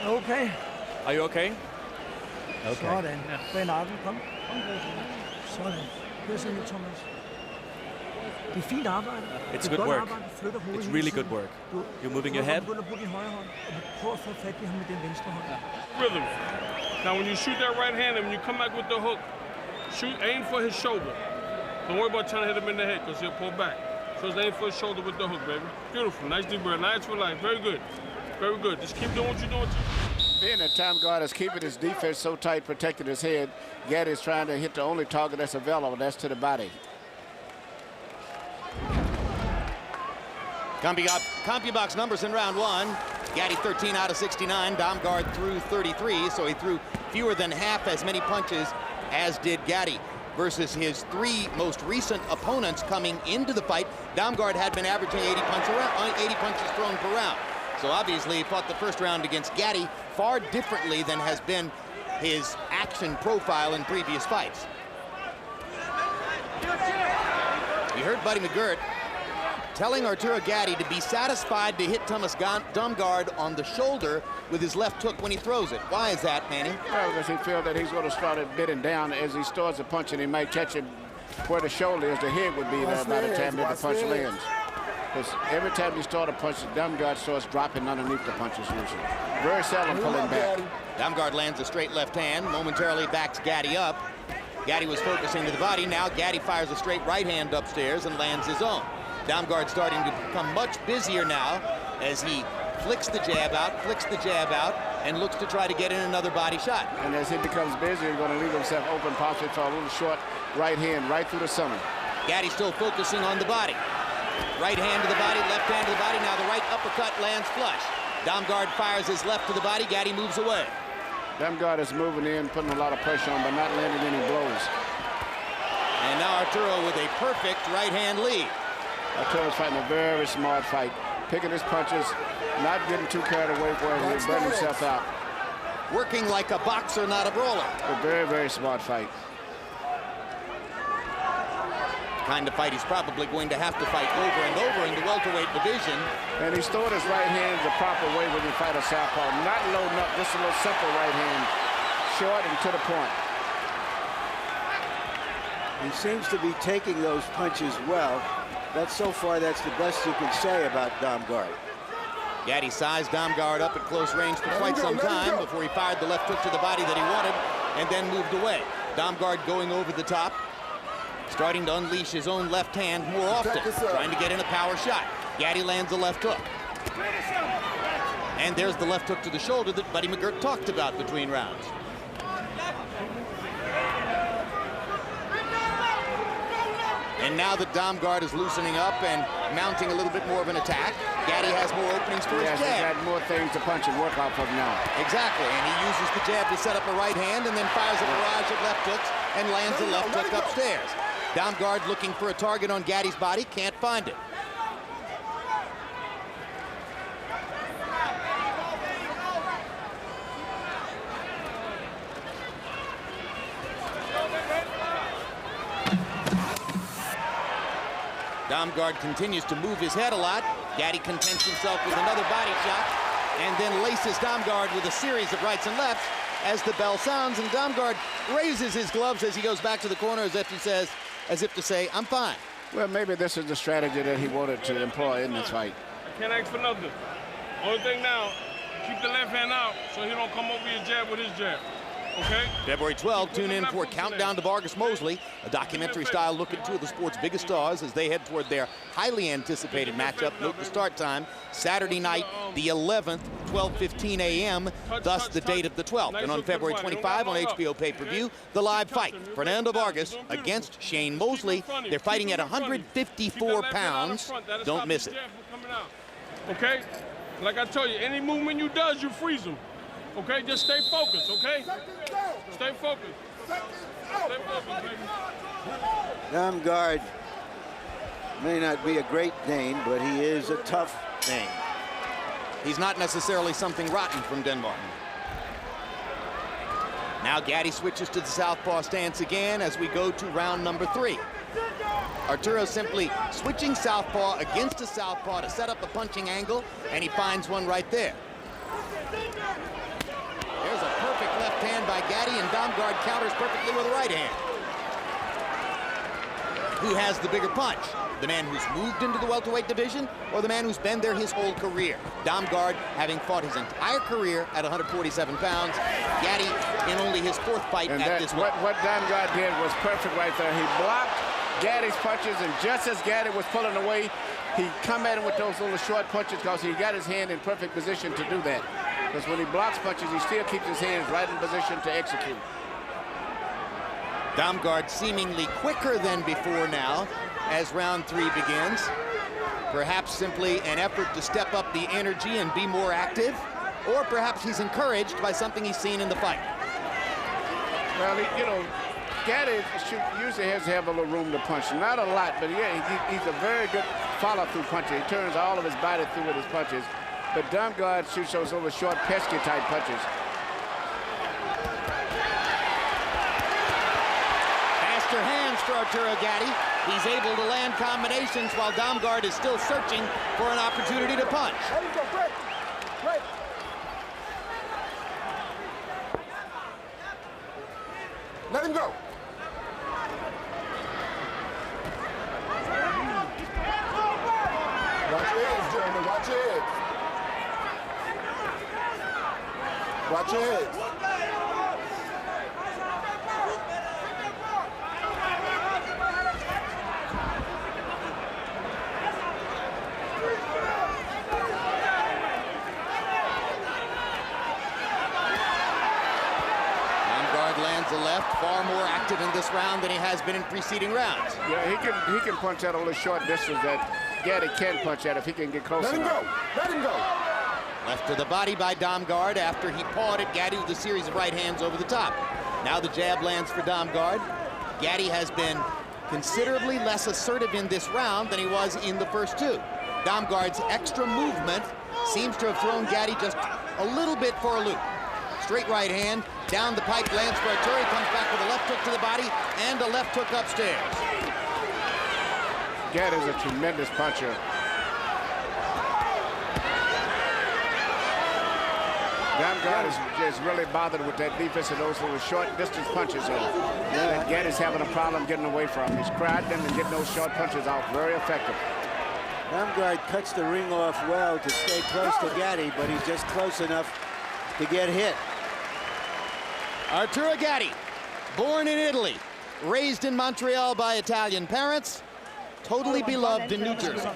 Okay. Are you okay? Okay. Sådan. Bag nakken. Kom. Sådan. Hør så nu, Thomas. Det er fint arbejde. It's Det er good godt work. arbejde. Du flytter hovedet It's hele really tiden. good work. Du- You're moving your du head. begynder at bruge din højre hånd, og prøv at få fat i ham med den venstre hånd. Rhythm. Now, when you shoot that right hand and when you come back with the hook, aim for his shoulder. Don't worry about trying to hit him in the head because he'll pull back. So just aim for his shoulder with the hook, baby. Beautiful. Nice deep breath. Nice for life. Very good. Very good. Just keep doing what you're doing. Being that Tom Guard is keeping his defense so tight, protecting his head, Gaddy is trying to hit the only target that's available, that's to the body. CompuBox numbers in round one. Gaddy 13 out of 69. Domgaard threw 33, so he threw fewer than half as many punches as did Gaddy. Versus his three most recent opponents coming into the fight, Domgaard had been averaging 80 punches thrown per round. So obviously he fought the first round against Gaddy far differently than has been his action profile in previous fights. You heard Buddy McGirt telling Arturo Gaddy to be satisfied to hit Thomas Domgaard on the shoulder with his left hook when he throws it. Why is that, Manny? Well, because he feels that he's going to start it bidding down as he starts the punch, and he might catch it where the shoulder is. The head would be there by the time that the punch lands. Because every time you start a punch, Domgaard starts dropping underneath the punches usually. Very seldom pulling back. Domgaard lands a straight left hand, momentarily backs Gaddy up. Gaddy was focusing to the body. Now Gaddy fires a straight right hand upstairs and lands his own. Domgaard starting to become much busier now as he flicks the jab out, and looks to try to get in another body shot. And as he becomes busier, he's going to leave himself open possibly for a little short right hand right through the center. Gaddy still focusing on the body. Right hand to the body, left hand to the body. Now the right uppercut lands flush. Domgaard fires his left to the body. Gaddy moves away. Domgaard is moving in, putting a lot of pressure on, but not landing any blows. And now Arturo with a perfect right hand lead. Arturo's fighting a very smart fight, picking his punches, not getting too carried away where he'll burn himself out. Working like a boxer, not a brawler. A very, very smart fight. The kind of fight he's probably going to have to fight over and over in the welterweight division. And he's throwing his right hand the proper way when you fight a southpaw. Not loading up, just a little simple right hand, short and to the point. He seems to be taking those punches well. So far, that's the best you can say about Domgaard. Gaddy sized Domgaard up at close range for quite some time before he fired the left hook to the body that he wanted and then moved away. Domgaard going over the top, starting to unleash his own left hand more often, trying to get in a power shot. Gaddy lands a left hook. And there's the left hook to the shoulder that Buddy McGirt talked about between rounds. And now that Domgaard is loosening up and mounting a little bit more of an attack, Gaddy has more openings for his jab. He's got more things to punch and work off of now. Exactly, and he uses the jab to set up a right hand and then fires a barrage of left hooks and lands a left hook upstairs. Domgaard looking for a target on Gaddy's body, can't find it. Domgaard continues to move his head a lot. Gaddy contents himself with another body shot and then laces Domgaard with a series of rights and lefts as the bell sounds, and Domgaard raises his gloves as he goes back to the corner as if to say, I'm fine. Well, maybe this is the strategy that he wanted to employ in this fight. I can't ask for nothing. Only thing now, keep the left hand out so he don't come over your jab with his jab. Okay. February 12th, tune in for Countdown to Vargas Mosley, a documentary-style look at two of the sport's biggest stars as they head toward their highly anticipated matchup. Note the start time, Saturday night, the 11th, 12:15 a.m., thus the date of the 12th. And on February 25 on HBO pay-per-view, the live fight, Fernando Vargas against Shane Mosley. They're fighting at 154 pounds. Don't miss it. Okay? Like I told you, any movement you does, you freeze him. Okay, just stay focused, okay? Stay focused. Stay focused, baby. Domgaard may not be a great Dane, but he is a tough Dane. He's not necessarily something rotten from Denmark. Now Gaddy switches to the southpaw stance again as we go to round number 3. Arturo simply switching southpaw against a southpaw to set up a punching angle, and he finds one right there. Gatti, and Damgard counters perfectly with a right hand. Who has the bigger punch? The man who's moved into the welterweight division or the man who's been there his whole career? Damgard having fought his entire career at 147 pounds. Gatti in only his 4th fight at this weight. What Damgard did was perfect right there. He blocked Gatti's punches, and just as Gatti was pulling away, he come at him with those little short punches because he got his hand in perfect position to do that. Because when he blocks punches, he still keeps his hands right in position to execute. Damgard seemingly quicker than before now as round 3 begins. Perhaps simply an effort to step up the energy and be more active, or perhaps he's encouraged by something he's seen in the fight. Well, you know, Gatti usually has to have a little room to punch. Not a lot, but yeah, he's a very good follow-through puncher. He turns all of his body through with his punches. But Damgard shoots those little short, pesky-type punches. Faster hands for Arturo Gatti. He's able to land combinations while Damgard is still searching for an opportunity to punch. Let him go. Watch your heads, Jeremy. Watch your heads. Watch your heads. Lands a left, far more active in this round than he has been in preceding rounds. Yeah, he can punch out a little short distance that Gatti can't punch at if he can get close enough. Let him go. Let him go. Left to the body by Damgard after he pawed at Gatti with a series of right hands over the top. Now the jab lands for Damgard. Gatti has been considerably less assertive in this round than he was in the first 2. Damgard's extra movement seems to have thrown Gatti just a little bit for a loop. Straight right hand, down the pipe, lands for Arturo. He comes back with a left hook to the body and a left hook upstairs. Gatti's a tremendous puncher. Damgard is really bothered with that defense of those little short distance punches. And Gatti's having a problem getting away from him. He's crowding them and getting those short punches out very effective. Damgard cuts the ring off well to stay close to Gatti, but he's just close enough to get hit. Arturo Gatti, born in Italy, raised in Montreal by Italian parents, totally beloved in New Jersey.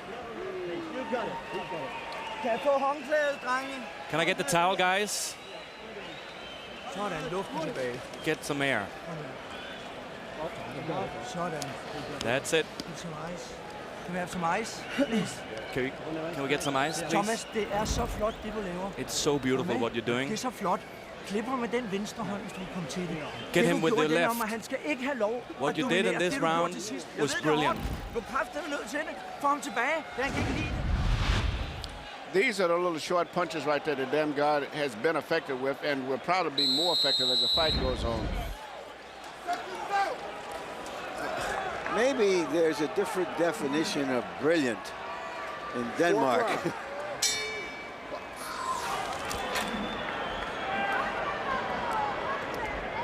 Can I get the towel, guys? Sådan, luften tilbage. Get some air. Sådan. That's it. Get some ice. Can we have some ice, please? Can we get some ice, please? Thomas, det så flot, det du laver. It's so beautiful what you're doing. Det så flot. Klipper med den venstre hånd, hvis du kommer til det. Get him with the left. Han skal ikke have lov. What you did in this round was brilliant. Du kræftede nødt til det. Få ham tilbage. Han kan ikke lide det. These are the little short punches right there that Damgard has been effective with and will probably be more effective as the fight goes on. Maybe there's a different definition of brilliant in Denmark.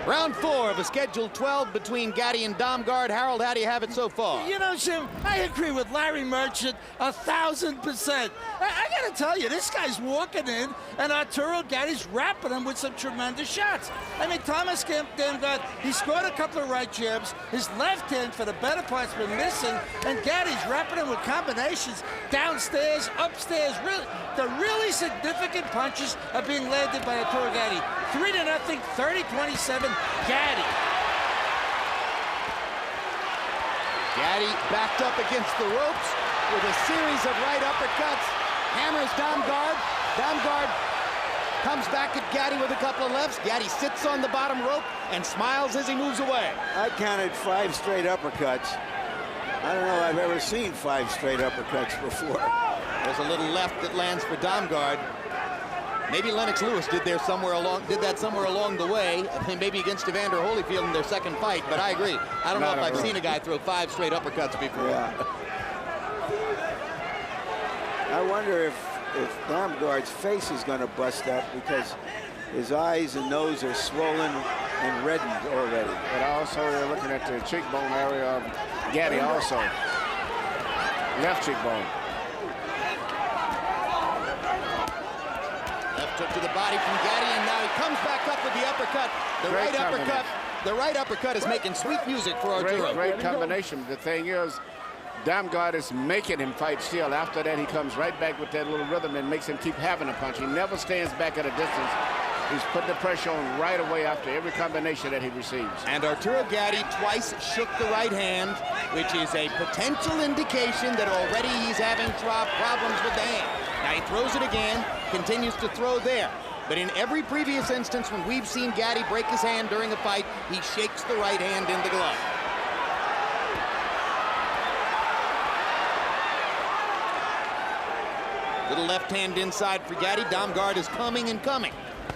Round 4 of a scheduled 12 between Gatti and Damgard. Harold, how do you have it so far? You know, Jim, I agree with Larry Merchant 1,000%. I gotta tell you, this guy's walking in, and Arturo Gatti's wrapping him with some tremendous shots. I mean, Thomas Damgard, he scored a couple of right jabs. His left hand, for the better part's been missing, and Gatti's wrapping him with combinations downstairs, upstairs. Really, the really significant punches are being landed by Arturo Gatti. 3-0, 30-27, Gatti. Gatti backed up against the ropes with a series of right uppercuts. Hammers Damgard. Damgard comes back at Gatti with a couple of lefts. Gatti sits on the bottom rope and smiles as he moves away. I counted 5 straight uppercuts. I don't know I've ever seen 5 straight uppercuts before. There's a little left that lands for Damgard. Maybe Lennox Lewis did that somewhere along the way. I mean, maybe against Evander Holyfield in their second fight, but I agree. I don't know if I've seen a guy throw 5 straight uppercuts before. Yeah. I wonder if Damgard's face is going to bust up, because His eyes and nose are swollen and reddened already. But also you're looking at the cheekbone area of Gaddy also. Left cheekbone. Left hook to the body from Gaddy, and now he comes back up with the uppercut. The right uppercut is making sweet music for Arturo. Great combination. The thing is, Damgard is making him fight still. After that, he comes right back with that little rhythm and makes him keep having a punch. He never stands back at a distance. He's putting the pressure on right away after every combination that he receives. And Arturo Gaddy twice shook the right hand, which is a potential indication that already he's having problems with the hand. Now he throws it again, continues to throw there. But in every previous instance when we've seen Gaddy break his hand during a fight, he shakes the right hand in the glove. Little left hand inside for Gaddy. Damgard is coming and coming,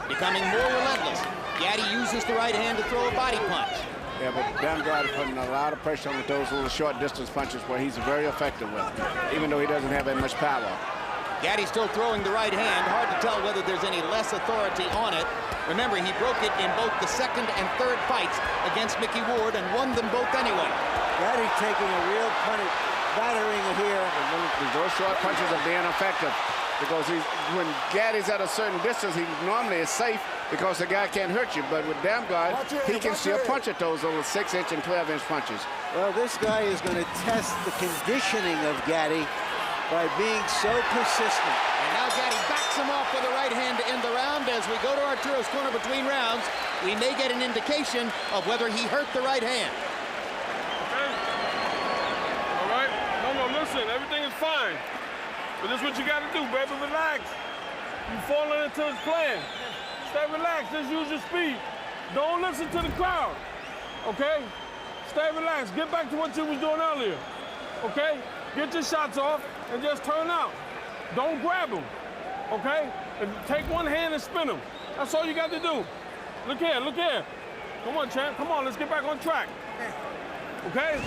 becoming more relentless. Gaddy uses the right hand to throw a body punch. Yeah, but Damgard is putting a lot of pressure on those little short distance punches where he's very effective with, even though he doesn't have that much power. Gaddy still throwing the right hand. Hard to tell whether there's any less authority on it. Remember, he broke it in both the second and third fights against Mickey Ward and won them both anyway. Gaddy taking a real battering here. Those short punches are being effective because when Gaddy's at a certain distance, he normally is safe because the guy can't hurt you. But with Damgard, he can still punch at those little 6-inch and 12-inch punches. Well, this guy is going to test the conditioning of Gaddy by being so persistent. And now Gaddy backs him off with a right hand to end the round. As we go to Arturo's corner between rounds, we may get an indication of whether he hurt the right hand. Okay. All right. No, listen, everything is fine. But this is what you got to do, baby. Relax. You falling into his plan. Stay relaxed. Just use your speed. Don't listen to the crowd. Okay? Stay relaxed. Get back to what you was doing earlier. Okay? Get your shots off and just turn out. Don't grab him. Okay? And take one hand and spin him. That's all you got to do. Look here, look here. Come on, champ. Come on, let's get back on track. Okay?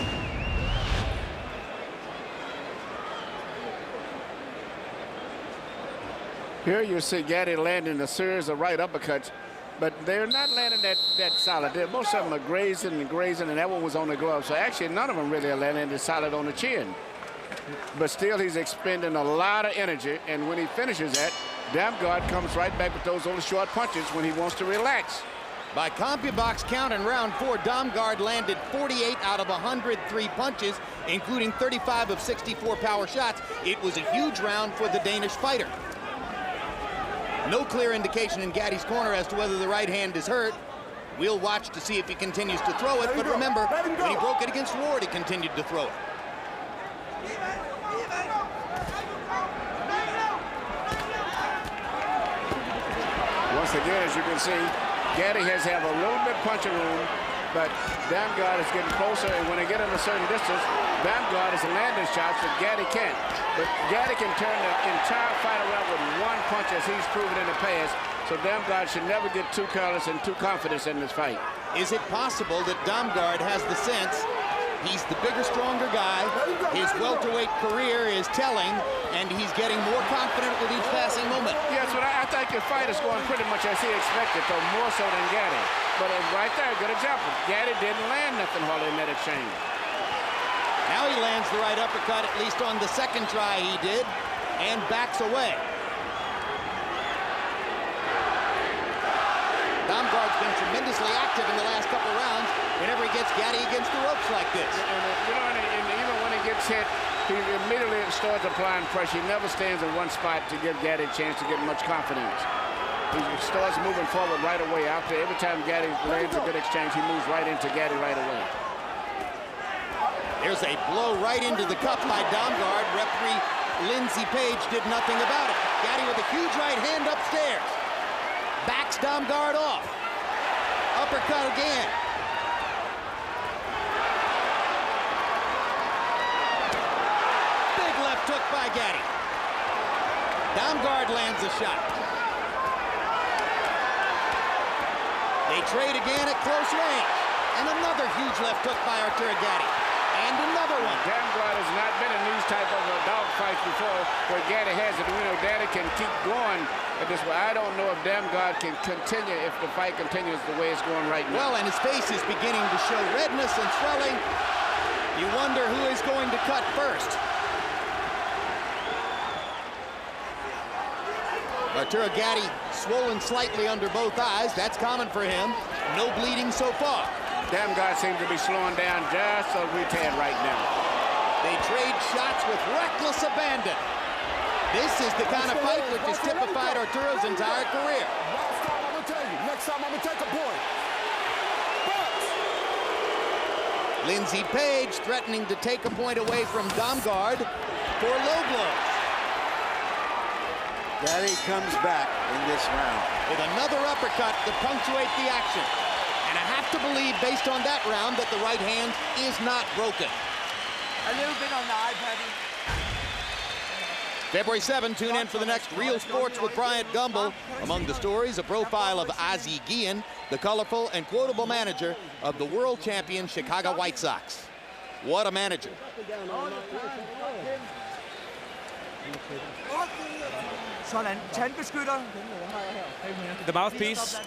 Here you see Gaddy landing a series of right uppercuts, but they're not landing that solid. Most of them are grazing, and that one was on the glove. So actually, none of them really are landing solid on the chin. But still, he's expending a lot of energy, and when he finishes that, Damgard comes right back with those little short punches when he wants to relax. By CompuBox count in round 4, Damgard landed 48 out of 103 punches, including 35 of 64 power shots. It was a huge round for the Danish fighter. No clear indication in Gaddy's corner as to whether the right hand is hurt. We'll watch to see if he continues to throw it, but remember, when he broke it against Ward, he continued to throw it. Once again, as you can see, Gaddy has a little bit punching room, but Damgard is getting closer, and when they get in a certain distance, Damgard is landing shots that Gaddy can't. But Gaddy can turn the entire fight around with one punch, as he's proven in the past, so Damgard should never get too careless and too confident in this fight. Is it possible that Damgard has the sense he's the bigger, stronger guy, his welterweight career is telling, and he's getting more confident with each passing moment? Yes, but I think the fight is going pretty much as he expected, though more so than Gaddy. But right there, good example. Gaddy didn't land nothing hardly in that exchange. Now he lands the right uppercut, at least on the second try he did, and backs away. Damgard's been tremendously active in the last couple rounds whenever he gets Gaddy against the ropes like this. And even when he gets hit, he immediately starts applying pressure. He never stands in one spot to give Gaddy a chance to get much confidence. He starts moving forward right away. After every time Gaddy lands a good exchange, he moves right into Gaddy right away. There's a blow right into the cup by Damgard. Referee Lindsey Page did nothing about it. Gaddy with a huge right hand upstairs. Backs Damgard off. Uppercut again. Big left hook by Gaddy. Damgard lands a shot. They trade again at close range. And another huge left hook by Arturo Gaddy. And another one. Damgard has not been in these type of dog fights before where Gaddy has it. We know Gaddy can keep going at this way. I don't know if Damgard can continue if the fight continues the way it's going right now. Well, and his face is beginning to show redness and swelling. You wonder who is going to cut first. Arturo Gatti swollen slightly under both eyes. That's common for him. No bleeding so far. Damgard seems to be slowing down just a wee tad right now. They trade shots with reckless abandon. This is the kind of fight which has typified Arturo's entire career. Last time I'm gonna tell you. Next time I'm gonna take a point. Lindsey Page threatening to take a point away from Damgard for low blows. Gaddy comes back in this round. With another uppercut to punctuate the action. And I have to believe, based on that round, that the right hand is not broken. A little bit on the eye, Paddy. February 7, tune in for the next Real Sports with Bryant Gumbel. Among the stories, a profile of Ozzie Guillen, the colorful and quotable manager of the world champion Chicago White Sox. What a manager. Sådan, tandbeskytter. The mouthpiece.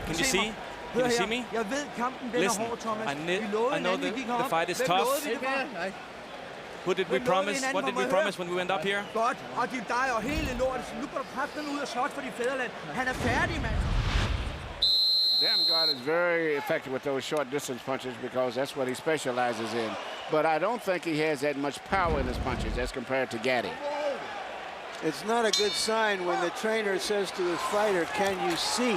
Can you see? Can you see me? Jeg ved, kampen den er Listen, hård, Thomas. I Vi lovede know hinanden, vi gik the op. fight is Hvem tough. lovede vi det for? Who did we promise? What did we promise when we went up here? Godt, og det er dig og hele lortet. Nu går du kraften ud og slås for de fædreland. Han er færdig, mand. Damgard is very effective with those short distance punches because that's what he specializes in. But I don't think he has that much power in his punches as compared to Gaddy. It's not a good sign when the trainer says to his fighter, "Can you see?"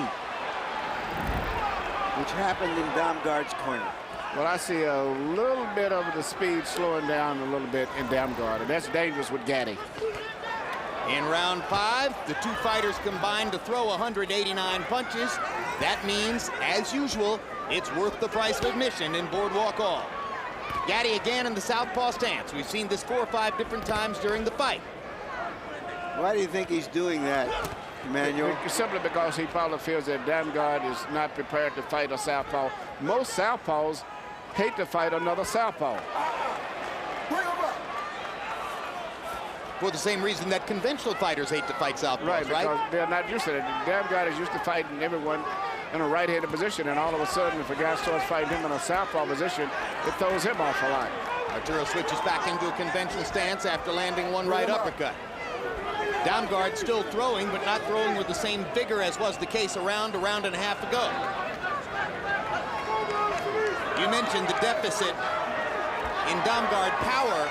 Which happened in Damgard's corner. Well, I see a little bit of the speed slowing down a little bit in Damgard, and that's dangerous with Gaddy. In round 5, the two fighters combined to throw 189 punches. That means, as usual, it's worth the price of admission in Boardwalk Hall. Gaddy again in the southpaw stance. We've seen this 4 or 5 different times during the fight. Why do you think he's doing that, Emmanuel? Simply because he probably feels that Damgard is not prepared to fight a southpaw. Most southpaws hate to fight another southpaw. For the same reason that conventional fighters hate to fight southpaws, right? Because they're not used to it. Damgard is used to fighting everyone in a right-handed position, and all of a sudden, if a guy starts fighting him in a southpaw position, it throws him off a lot. Arturo switches back into a conventional stance after landing one right uppercut. Damgard still throwing, but not throwing with the same vigor as was the case a round and a half ago. You mentioned the deficit in Damgard power.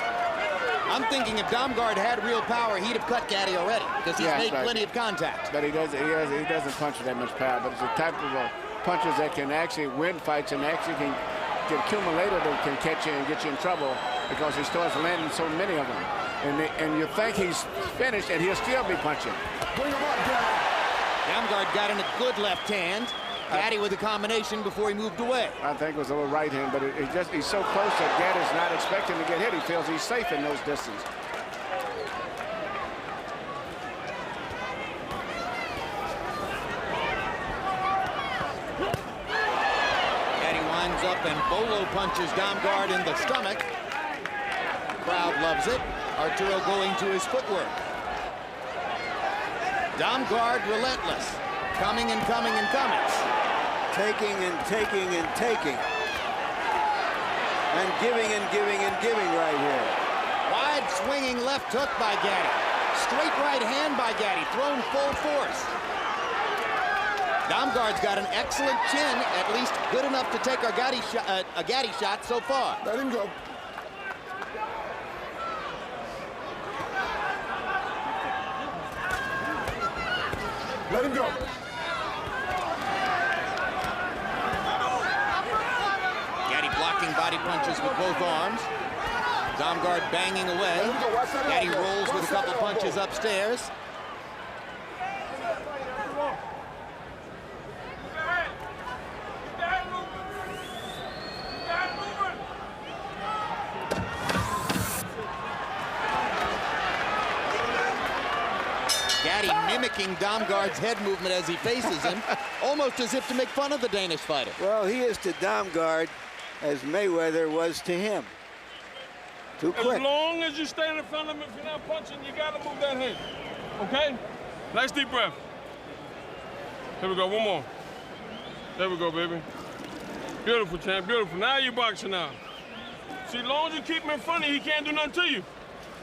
I'm thinking if Damgard had real power, he'd have cut Gaddy already, because he's made plenty of contact. But he doesn't punch with that much power, but it's the type of punches that can actually win fights and actually can accumulated that can catch you and get you in trouble because he starts landing so many of them. And you think he's finished, and he'll still be punching. Bring him up, Dad. Damgard got in a good left hand. Gaddy with a combination before he moved away. I think it was a little right hand, but he's so close that Gaddy's not expecting to get hit. He feels he's safe in those distances. Gaddy winds up and bolo punches Damgard in the stomach. Crowd loves it. Arturo going to his footwork. Damgard relentless. Coming and coming and coming. Taking and taking and taking. And giving and giving and giving right here. Wide swinging left hook by Gaddy. Straight right hand by Gaddy, thrown full force. Damgard's got an excellent chin, at least good enough to take a Gaddy shot so far. Let him go. Let him go. Gaddy blocking body punches with both arms. Damgard banging away. Gaddy rolls with a couple punches upstairs. Gaddy mimicking Damgard's head movement as he faces him, almost as if to make fun of the Danish fighter. Well, he is to Damgard as Mayweather was to him. Too quick. As long as you stay in front of him, if you're not punching, you gotta move that head. Okay? Nice deep breath. Here we go, one more. There we go, baby. Beautiful, champ, beautiful. Now you're boxing now. See, as long as you keep him in front of you, he can't do nothing to you.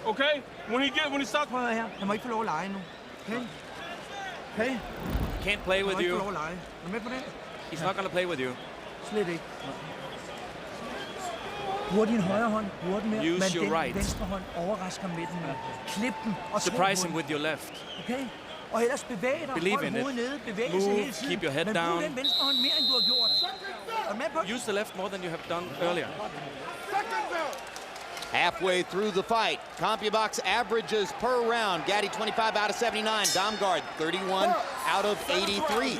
Okay? When he stops. Prøv her. Han må ikke få lov at lege nu. Okay? Okay? Can't play Han with må ikke få you. lov at lege. Er du med på den? He's not gonna play with you. Slet ikke. Bruger din højre hånd, bruger den mere, Use men your den right. venstre hånd overrasker med den. Klip den og Surprise tro him på with your left. den. Okay? Og ellers bevæg dig, Believe hold in it. hovedet nede, bevæg Move, sig hele tiden. keep your head men down. brug den venstre hånd mere, end du har gjort. Er du med på? Use the left more than you have done earlier. Halfway through the fight, CompuBox averages per round. Gatti 25 out of 79. Damgard 31 out of 83.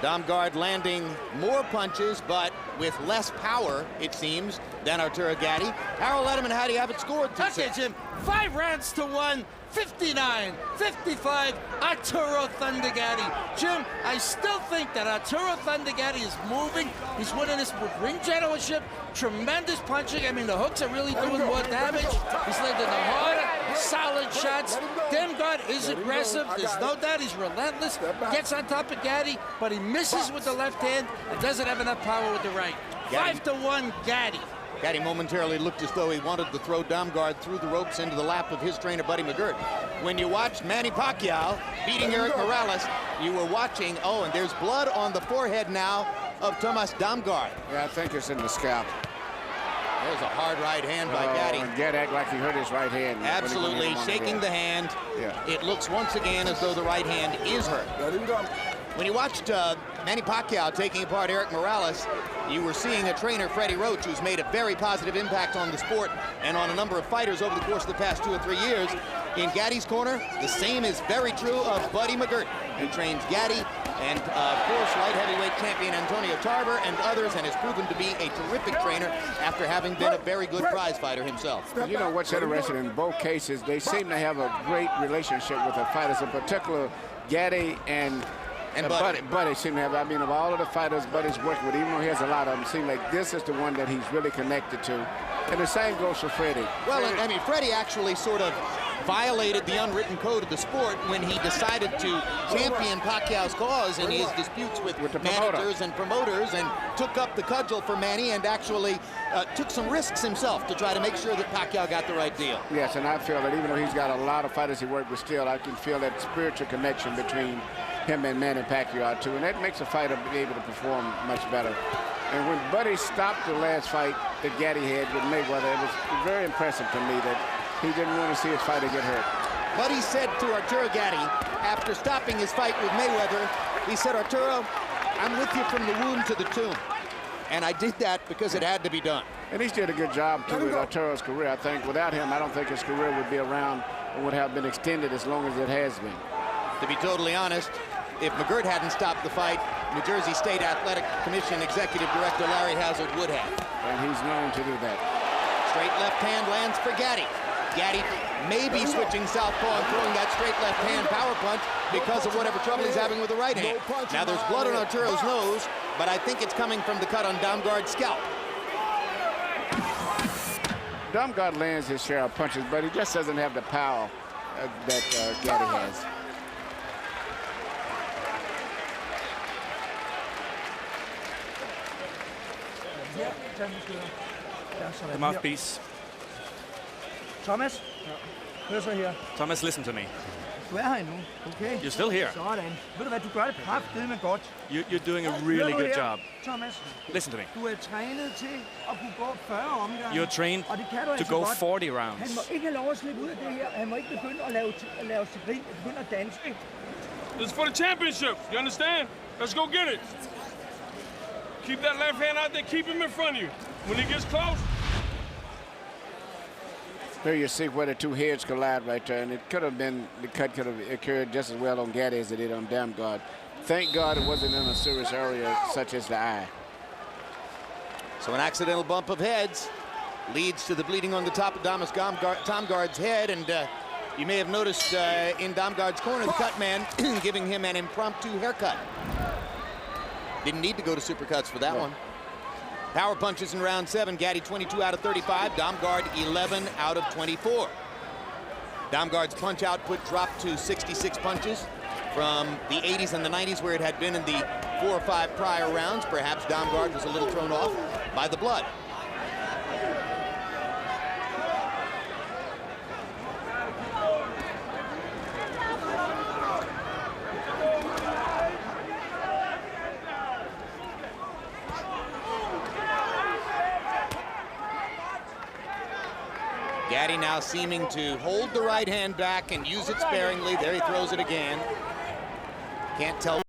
Damgard landing more punches, but with less power, it seems, than Arturo Gatti. Harold Letterman, how do you have it scored? Okay, Jim. 5 rounds to 1. 59-55, Arturo Thunder Gatti. Jim, I still think that Arturo Thunder Gatti is moving. He's winning this with ring generalship, tremendous punching. I mean, the hooks are really doing more damage. He's landing the harder, solid shots. Damgard is aggressive. There's no doubt he's relentless. Gets on top of Gatti, but he misses with the left hand and doesn't have enough power with the right. 5-1, Gatti. Gatti momentarily looked as though he wanted to throw Damgard through the ropes into the lap of his trainer, Buddy McGirt. When you watched Manny Pacquiao beating Eric Morales, you were watching, and there's blood on the forehead now of Tomas Damgard. Yeah, I think it's in the scalp. There's a hard right hand by Gatti. And Gatti act like he hurt his right hand. Absolutely, shaking the hand. Yeah. It looks once again as though the right hand is hurt. When you watched Manny Pacquiao taking apart Eric Morales, you were seeing a trainer, Freddie Roach, who's made a very positive impact on the sport and on a number of fighters over the course of the past 2 or 3 years. In Gatti's corner, the same is very true of Buddy McGirt, who trains Gatti, and of course, light heavyweight champion Antonio Tarver and others, and has proven to be a terrific trainer after having been a very good prize fighter himself. You know what's interesting, in both cases, they seem to have a great relationship with the fighters, in particular, Gatti and Buddy seem to have, I mean, of all of the fighters Buddy's working with, even though he has a lot of them, seem like this is the one that he's really connected to. And the same goes for Freddie. Well, I mean, Freddie actually sort of violated the unwritten code of the sport when he decided to champion Pacquiao's cause in his disputes with managers and promoters, and took up the cudgel for Manny and actually took some risks himself to try to make sure that Pacquiao got the right deal. Yes, and I feel that even though he's got a lot of fighters he worked with still, I can feel that spiritual connection between him and Manny Pacquiao too, and that makes a fighter be able to perform much better. And when Buddy stopped the last fight that Gatti had with Mayweather, it was very impressive to me that he didn't want to see his fighter get hurt. Buddy said to Arturo Gatti, after stopping his fight with Mayweather, he said, Arturo, I'm with you from the womb to the tomb. And I did that because it had to be done. And he's did a good job too with Arturo's career. I think without him, I don't think his career would be around or would have been extended as long as it has been. To be totally honest, if McGirt hadn't stopped the fight, New Jersey State Athletic Commission Executive Director Larry Hazard would have. And he's known to do that. Straight left hand lands for Gatti. Gatti may be switching southpaw and throwing that straight left hand power punch because of whatever trouble he's having with the right hand. Now there's blood on Arturo's nose, but I think it's coming from the cut on Damgard's scalp. Damgard lands his share of punches, but he just doesn't have the power that Gatti has. The mouthpiece. Thomas, hør så her. Thomas, listen to me. Du her endnu, okay? You're still here. Sådan. Ved du hvad, du gør det kraftedeme godt. You're doing a really good job. Thomas, Listen to me. du er trænet til at kunne gå 40 omgange. You're trained og det kan du to altså go godt. 40 Han rounds. må ikke have lov at slippe ud af det her. Han må ikke begynde at lave til grin. Begynde at danse. This is for the championship. You understand? Let's go get it. Keep that left hand out there. Keep him in front of you. When he gets close. There you see where the two heads collide right there, and it could have been, the cut could have occurred just as well on Gatti as it did on Damgard. Thank God it wasn't in a serious area such as the eye. So an accidental bump of heads leads to the bleeding on the top of Damgard's head, and you may have noticed in Damgard's corner, the cut man giving him an impromptu haircut. Didn't need to go to supercuts for that one. Power punches in round 7. Gaddy 22 out of 35. Damgard 11 out of 24. Damgard's punch output dropped to 66 punches from the 80s and the 90s, where it had been in the 4 or 5 prior rounds. Perhaps Damgard was a little thrown off by the blood. Gaddy now seeming to hold the right hand back and use it sparingly. There he throws it again. Can't tell.